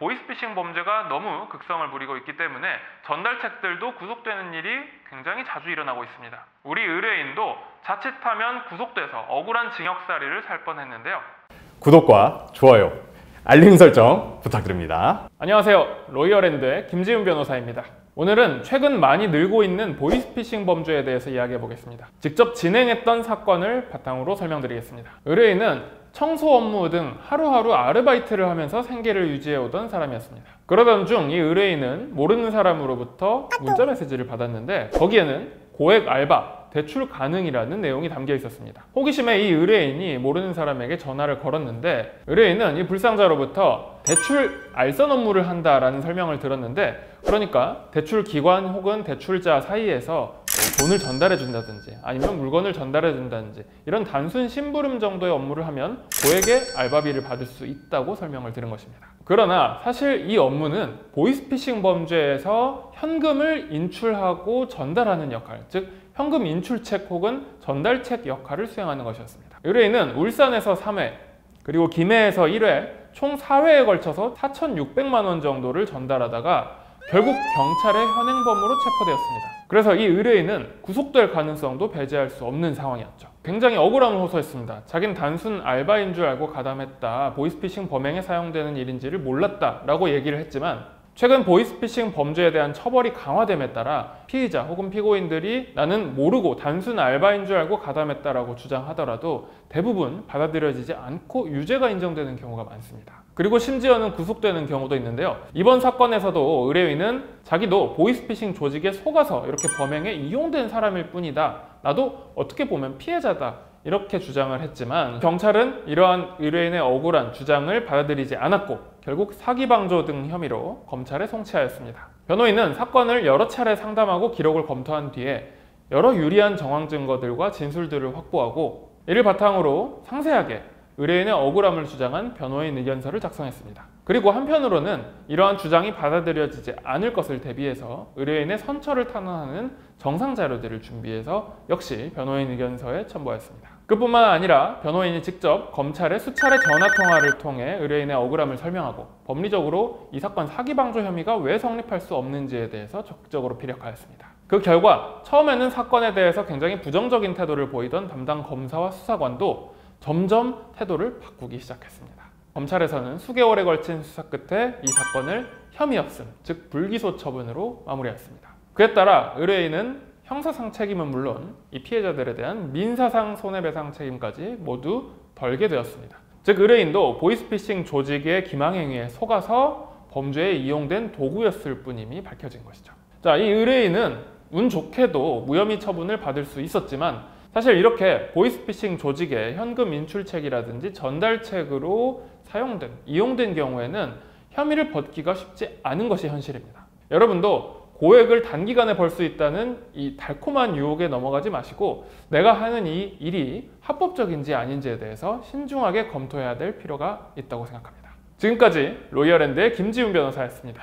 보이스피싱 범죄가 너무 극성을 부리고 있기 때문에 전달책들도 구속되는 일이 굉장히 자주 일어나고 있습니다. 우리 의뢰인도 자칫하면 구속돼서 억울한 징역살이를 살 뻔했는데요. 구독과 좋아요, 알림 설정 부탁드립니다. 안녕하세요. 로이어랜드의 김지훈 변호사입니다. 오늘은 최근 많이 늘고 있는 보이스피싱 범죄에 대해서 이야기해 보겠습니다. 직접 진행했던 사건을 바탕으로 설명드리겠습니다. 의뢰인은 청소 업무 등 하루하루 아르바이트를 하면서 생계를 유지해 오던 사람이었습니다. 그러던 중 이 의뢰인은 모르는 사람으로부터 문자 메시지를 받았는데 거기에는 고액 알바, 대출 가능이라는 내용이 담겨 있었습니다. 호기심에 이 의뢰인이 모르는 사람에게 전화를 걸었는데 의뢰인은 이 불상자로부터 대출 알선 업무를 한다라는 설명을 들었는데, 그러니까 대출 기관 혹은 대출자 사이에서 돈을 전달해 준다든지 아니면 물건을 전달해 준다든지 이런 단순 심부름 정도의 업무를 하면 고액의 알바비를 받을 수 있다고 설명을 들은 것입니다. 그러나 사실 이 업무는 보이스피싱 범죄에서 현금을 인출하고 전달하는 역할, 즉 현금 인출책 혹은 전달책 역할을 수행하는 것이었습니다. 의뢰인은 울산에서 3회 그리고 김해에서 1회 총 4회에 걸쳐서 4,600만 원 정도를 전달하다가 결국 경찰의 현행범으로 체포되었습니다. 그래서 이 의뢰인은 구속될 가능성도 배제할 수 없는 상황이었죠. 굉장히 억울함을 호소했습니다. 자기는 단순 알바인 줄 알고 가담했다, 보이스피싱 범행에 사용되는 일인지를 몰랐다 라고 얘기를 했지만, 최근 보이스피싱 범죄에 대한 처벌이 강화됨에 따라 피의자 혹은 피고인들이 나는 모르고 단순 알바인 줄 알고 가담했다라고 주장하더라도 대부분 받아들여지지 않고 유죄가 인정되는 경우가 많습니다. 그리고 심지어는 구속되는 경우도 있는데요. 이번 사건에서도 의뢰인은 자기도 보이스피싱 조직에 속아서 이렇게 범행에 이용된 사람일 뿐이다, 나도 어떻게 보면 피해자다, 이렇게 주장을 했지만 경찰은 이러한 의뢰인의 억울한 주장을 받아들이지 않았고 결국 사기방조 등 혐의로 검찰에 송치하였습니다. 변호인은 사건을 여러 차례 상담하고 기록을 검토한 뒤에 여러 유리한 정황 증거들과 진술들을 확보하고 이를 바탕으로 상세하게 의뢰인의 억울함을 주장한 변호인 의견서를 작성했습니다. 그리고 한편으로는 이러한 주장이 받아들여지지 않을 것을 대비해서 의뢰인의 선처를 탄원하는 정상 자료들을 준비해서 역시 변호인 의견서에 첨부하였습니다. 그뿐만 아니라 변호인이 직접 검찰에 수차례 전화통화를 통해 의뢰인의 억울함을 설명하고 법리적으로 이 사건 사기방조 혐의가 왜 성립할 수 없는지에 대해서 적극적으로 피력하였습니다. 그 결과 처음에는 사건에 대해서 굉장히 부정적인 태도를 보이던 담당 검사와 수사관도 점점 태도를 바꾸기 시작했습니다. 검찰에서는 수개월에 걸친 수사 끝에 이 사건을 혐의 없음, 즉 불기소 처분으로 마무리했습니다. 그에 따라 의뢰인은 형사상 책임은 물론 이 피해자들에 대한 민사상 손해배상 책임까지 모두 덜게 되었습니다. 즉 의뢰인도 보이스피싱 조직의 기망행위에 속아서 범죄에 이용된 도구였을 뿐임이 밝혀진 것이죠. 자, 이 의뢰인은 운 좋게도 무혐의 처분을 받을 수 있었지만 사실 이렇게 보이스피싱 조직의 현금 인출책이라든지 전달책으로 이용된 경우에는 혐의를 벗기가 쉽지 않은 것이 현실입니다. 여러분도 고액을 단기간에 벌 수 있다는 이 달콤한 유혹에 넘어가지 마시고 내가 하는 이 일이 합법적인지 아닌지에 대해서 신중하게 검토해야 될 필요가 있다고 생각합니다. 지금까지 로이어랜드의 김지훈 변호사였습니다.